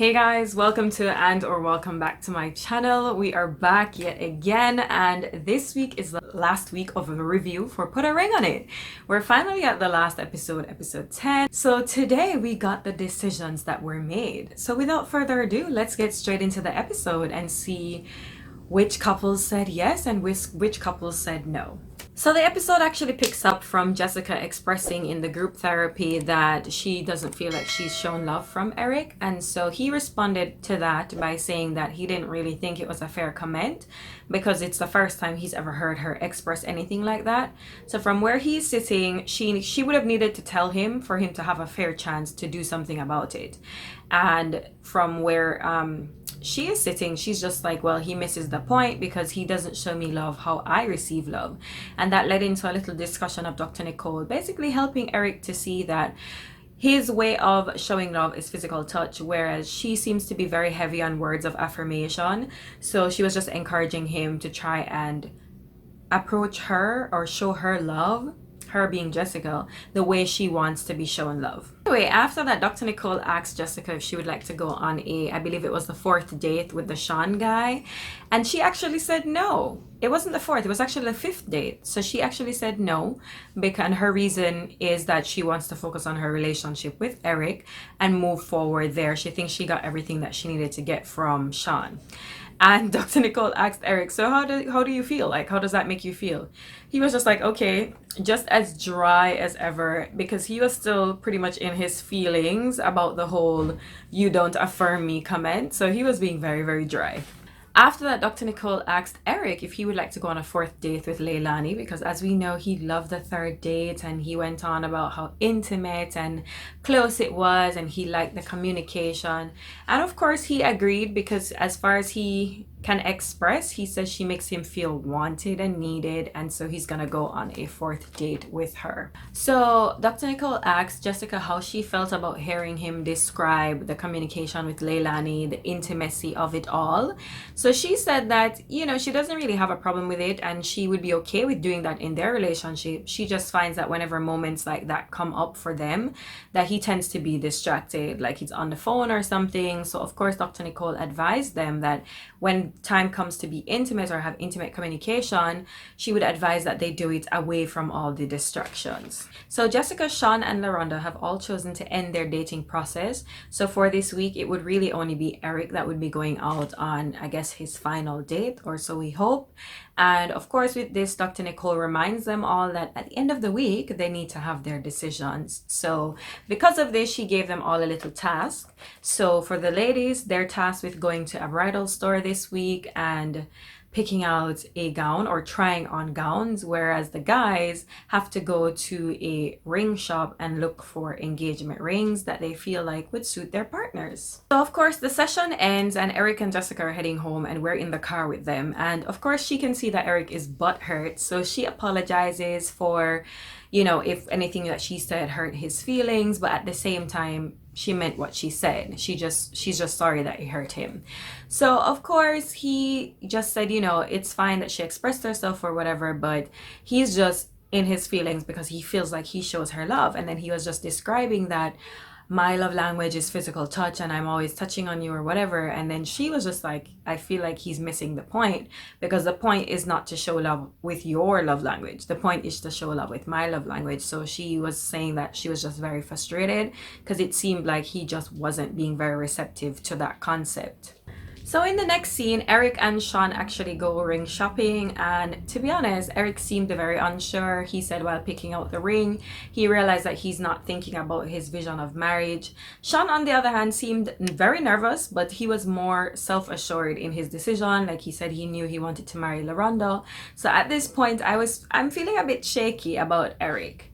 Hey guys, welcome to welcome back to my channel. We are back yet again, and this week is the last week of a review for Put a Ring on It. We're finally at the last episode, episode 10. So today we got the decisions that were made. So without further ado, let's get straight into the episode and see which couples said yes and which couples said no. So the episode actually picks up from Jessica expressing in the group therapy that she doesn't feel like she's shown love from Eric. And so he responded to that by saying that he didn't really think it was a fair comment because it's the first time he's ever heard her express anything like that. So from where he's sitting, she would have needed to tell him for him to have a fair chance to do something about it. And from where she is sitting, she's just like, well, he misses the point because he doesn't show me love how I receive love. And that led into a little discussion of Dr. Nicole basically helping Eric to see that his way of showing love is physical touch, whereas she seems to be very heavy on words of affirmation. So she was just encouraging him to try and approach her or show her love, her being Jessica, the way she wants to be shown love. Anyway, after that, Dr. Nicole asked Jessica if she would like to go on I believe it was the fourth date with the Sean guy. And she actually said no. It wasn't the fourth, it was actually the fifth date. So she actually said no, because her reason is that she wants to focus on her relationship with Eric and move forward there. She thinks she got everything that she needed to get from Sean. And Dr. Nicole asked Eric, so how do you feel? Like, how does that make you feel? He was just like, okay, just as dry as ever, because he was still pretty much in his feelings about the whole "you don't affirm me" comment. So he was being very, very dry. After that, Dr. Nicole asked Eric if he would like to go on a fourth date with Leilani, because as we know, he loved the third date and he went on about how intimate and close it was and he liked the communication. And of course, he agreed because as far as he can express, he says she makes him feel wanted and needed, and so he's gonna go on a fourth date with her. So Dr. Nicole asked Jessica how she felt about hearing him describe the communication with Leilani, the intimacy of it all. So she said that, she doesn't really have a problem with it and she would be okay with doing that in their relationship. She just finds that whenever moments like that come up for them, that he tends to be distracted, like he's on the phone or something. So of course, Dr. Nicole advised them that when time comes to be intimate or have intimate communication, she would advise that they do it away from all the distractions. So Jessica, Sean, and LaRonda have all chosen to end their dating process. So for this week, it would really only be Eric that would be going out on, I guess, his final date, or so we hope. And of course, with this, Dr. Nicole reminds them all that at the end of the week, they need to have their decisions. So because of this, she gave them all a little task. So for the ladies, they're tasked with going to a bridal store this week and picking out a gown or trying on gowns, whereas the guys have to go to a ring shop and look for engagement rings that they feel like would suit their partners. So of course the session ends and Eric and Jessica are heading home and we're in the car with them, and of course she can see that Eric is butthurt, so she apologizes for, if anything that she said hurt his feelings, but at the same time she meant what she said. She's just sorry that it hurt him. So of course he just said, it's fine that she expressed herself or whatever, but he's just in his feelings because he feels like he shows her love. And then he was just describing that my love language is physical touch and I'm always touching on you or whatever. And then she was just like, I feel like he's missing the point, because the point is not to show love with your love language. The point is to show love with my love language. So she was saying that she was just very frustrated because it seemed like he just wasn't being very receptive to that concept. So in the next scene, Eric and Sean actually go ring shopping, and to be honest, Eric seemed very unsure. He said while picking out the ring, he realized that he's not thinking about his vision of marriage. Sean, on the other hand, seemed very nervous, but he was more self-assured in his decision. Like he said, he knew he wanted to marry LaRonda. So at this point, I'm feeling a bit shaky about Eric.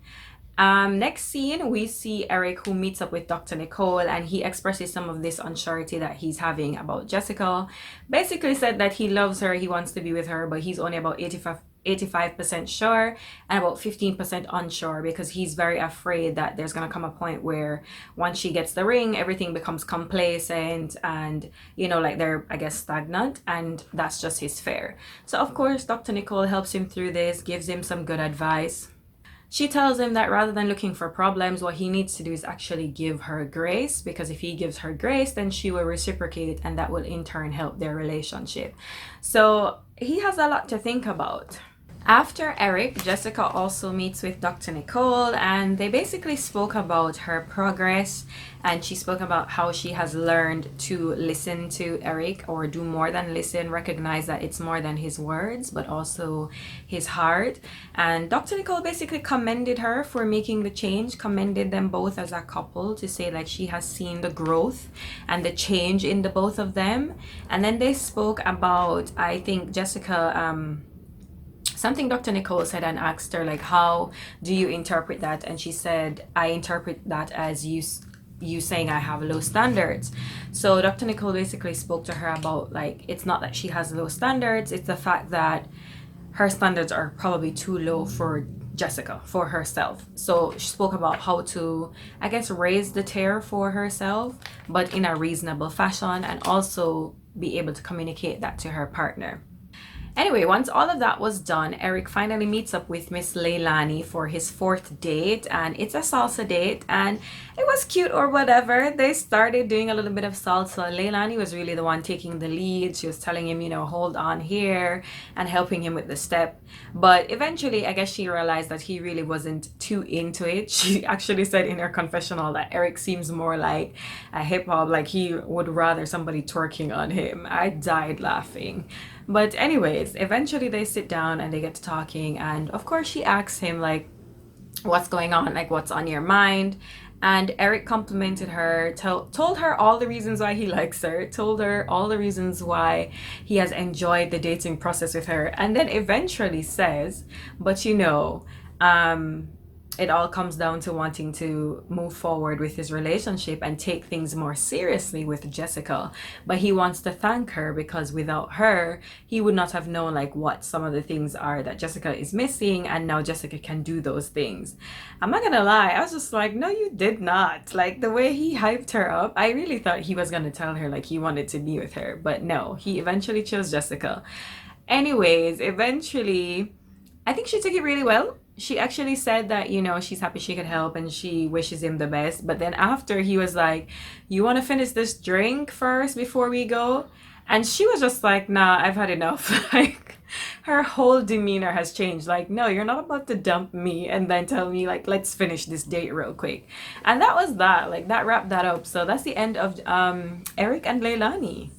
Next scene, we see Eric, who meets up with Dr. Nicole, and he expresses some of this unsurety that he's having about Jessica. Basically said that he loves her, he wants to be with her, but he's only about 85% sure and about 15% unsure, because he's very afraid that there's going to come a point where once she gets the ring, everything becomes complacent and, like they're, I guess, stagnant, and that's just his fear. So of course, Dr. Nicole helps him through this, gives him some good advice. she tells him that rather than looking for problems, what he needs to do is actually give her grace, because if he gives her grace, then she will reciprocate it, and that will in turn help their relationship. So he has a lot to think about. After Eric, Jessica also meets with Dr. Nicole, and they basically spoke about her progress, and she spoke about how she has learned to listen to Eric, or do more than listen, recognize that it's more than his words but also his heart. And Dr. Nicole basically commended her for making the change, commended them both as a couple, to say like she has seen the growth and the change in the both of them. And then they spoke about, I think Jessica something Dr. Nicole said, and asked her like, how do you interpret that? And she said, I interpret that as you saying I have low standards. So Dr. Nicole basically spoke to her about like, it's not that she has low standards, it's the fact that her standards are probably too low for Jessica, for herself. So she spoke about how to, I guess, raise the tier for herself, but in a reasonable fashion, and also be able to communicate that to her partner. Anyway, once all of that was done, Eric finally meets up with Miss Leilani for his 4th date, and it's a salsa date, and it was cute or whatever. They started doing a little bit of salsa. Leilani was really the one taking the lead. She was telling him, you know, hold on here, and helping him with the step. But eventually, I guess she realized that he really wasn't too into it. She actually said in her confessional that Eric seems more like a hip hop, like he would rather somebody twerking on him. I died laughing. But anyways, eventually they sit down and they get to talking, and of course she asks him like, what's going on, like what's on your mind? And Eric complimented her, told her all the reasons why he likes her, told her all the reasons why he has enjoyed the dating process with her, and then eventually says, but you know, it all comes down to wanting to move forward with his relationship and take things more seriously with Jessica. But he wants to thank her, because without her, he would not have known like what some of the things are that Jessica is missing, and now Jessica can do those things. I'm not gonna lie, I was just like, no, you did not. Like the way he hyped her up, I really thought he was gonna tell her like he wanted to be with her, but no, he eventually chose Jessica. Anyways, eventually, I think she took it really well. She actually said that, you know, she's happy she could help and she wishes him the best. But then after, he was like, you want to finish this drink first before we go? And she was just like, nah, I've had enough. Like, her whole demeanor has changed. Like, no, you're not about to dump me and then tell me, like, let's finish this date real quick. And that was that. Like, that wrapped that up. So that's the end of Eric and Leilani.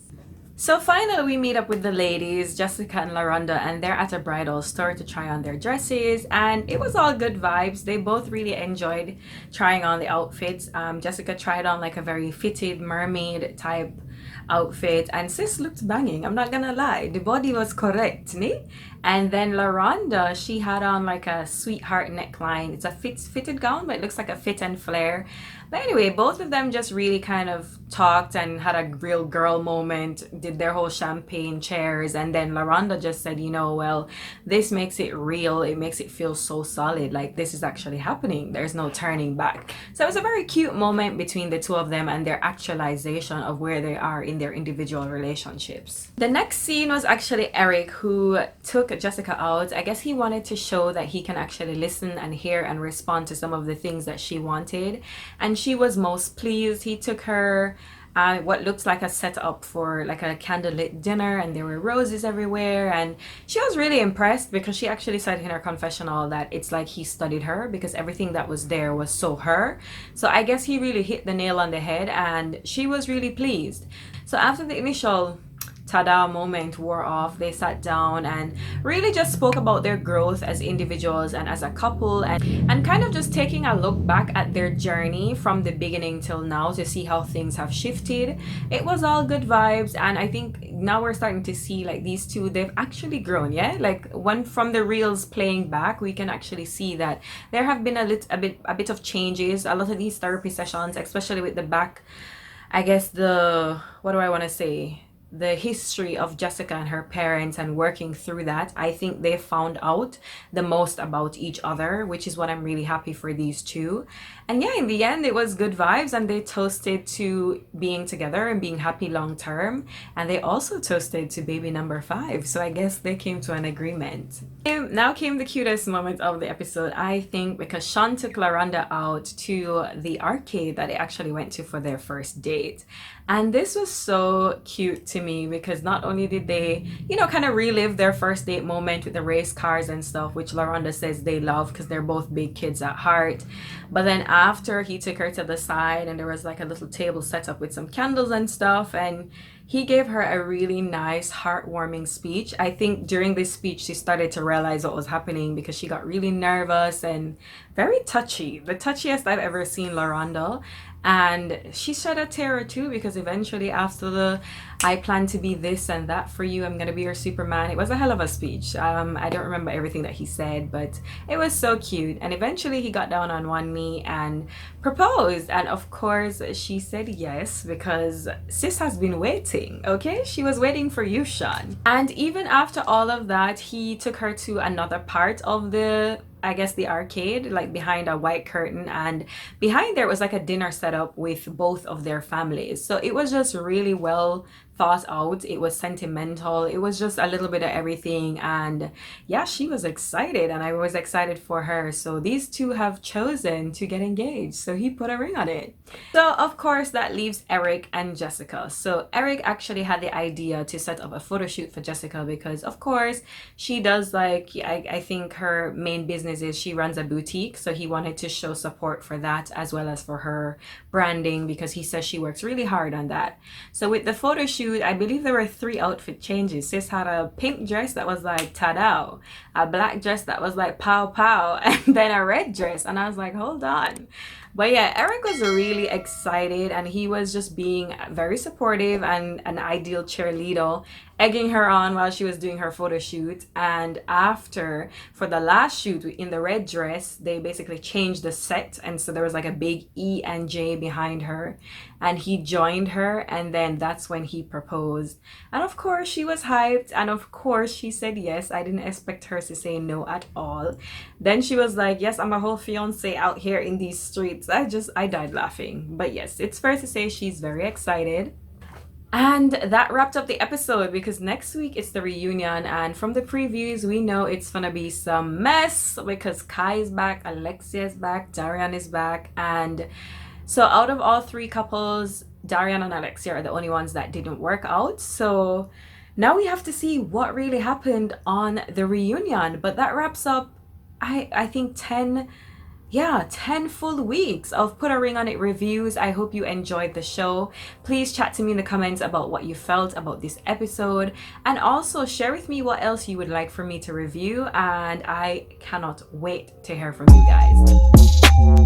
So finally we meet up with the ladies, Jessica and LaRonda, and they're at a bridal store to try on their dresses, and it was all good vibes. They both really enjoyed trying on the outfits. Jessica tried on like a very fitted mermaid type outfit, and sis looked banging, I'm not gonna lie. The body was correct, ne? And then LaRonda, she had on like a sweetheart neckline. It's a fitted gown, but it looks like a fit and flare. But anyway, both of them just really kind of talked and had a real girl moment, did their whole champagne chairs, and then LaRonda just said, you know, well, this makes it real. It makes it feel so solid. Like, this is actually happening. There's no turning back. So it was a very cute moment between the two of them and their actualization of where they are in their individual relationships. The next scene was actually Eric, who took Jessica out. I guess he wanted to show that he can actually listen and hear and respond to some of the things that she wanted, and she was most pleased. He took her what looked like a setup for like a candlelit dinner, and there were roses everywhere, and she was really impressed, because she actually said in her confessional that it's like he studied her, because everything that was there was so her. So I guess he really hit the nail on the head, and she was really pleased. So after the initial tada moment wore off, they sat down and really just spoke about their growth as individuals and as a couple, and kind of just taking a look back at their journey from the beginning till now to see how things have shifted. It was all good vibes, and I think now we're starting to see like these two, they've actually grown. Yeah, like when from the reels playing back, we can actually see that there have been a bit of changes. A lot of these therapy sessions, especially with the back, I guess the, what do I want to say, the history of Jessica and her parents and working through that, I think they found out the most about each other, which is what I'm really happy for these two. And yeah, in the end, it was good vibes, and they toasted to being together and being happy long term. And they also toasted to baby number 5. So I guess they came to an agreement. Now came the cutest moment of the episode, I think, because Sean took LaRonda out to the arcade that they actually went to for their first date. And this was so cute to me because not only did they, you know, kind of relive their first date moment with the race cars and stuff, which LaRonda says they love because they're both big kids at heart. But then after, he took her to the side and there was like a little table set up with some candles and stuff, and he gave her a really nice, heartwarming speech. I think during this speech, she started to realize what was happening because she got really nervous and very touchy. The touchiest I've ever seen LaRonda. And she shed a tear or two because eventually after the I plan to be this and that for you, I'm gonna be your Superman, it was a hell of a speech. I don't remember everything that he said, but it was so cute. And eventually he got down on one knee and proposed, and of course she said yes because sis has been waiting. Okay, she was waiting for you, Sean. And even after all of that, he took her to another part of the, I guess, the arcade, like behind a white curtain, and behind there was like a dinner setup with both of their families. So it was just really well thought out. It was sentimental. It was just a little bit of everything. And yeah, she was excited and I was excited for her. So these two have chosen to get engaged. So he put a ring on it. So of course that leaves Eric and Jessica. So Eric actually had the idea to set up a photo shoot for Jessica because of course she does, like, I think her main business is she runs a boutique. So he wanted to show support for that as well as for her branding because he says she works really hard on that. So with the photo shoot, I believe there were 3 outfit changes. Sis had a pink dress that was like ta-da, a black dress that was like pow pow, and then a red dress. And I was like, hold on. But yeah, Eric was really excited and he was just being very supportive and an ideal cheerleader, egging her on while she was doing her photo shoot. And after, for the last shoot in the red dress, they basically changed the set, and so there was like a big E and J behind her, and he joined her, and then that's when he proposed. And of course she was hyped, and of course she said yes. I didn't expect her to say no at all. Then she was like, yes, I'm a whole fiance out here in these streets. I died laughing. But yes, it's fair to say she's very excited. And that wrapped up the episode because next week it's the reunion, and from the previews we know it's gonna be some mess because Kai is back, Alexia is back, Darian is back. And so out of all 3 couples, Darian and Alexia are the only ones that didn't work out. So now we have to see what really happened on the reunion. But that wraps up, I think 10 full weeks of Put a Ring on It reviews. I hope you enjoyed the show. Please chat to me in the comments about what you felt about this episode, and also share with me what else you would like for me to review, and I cannot wait to hear from you guys.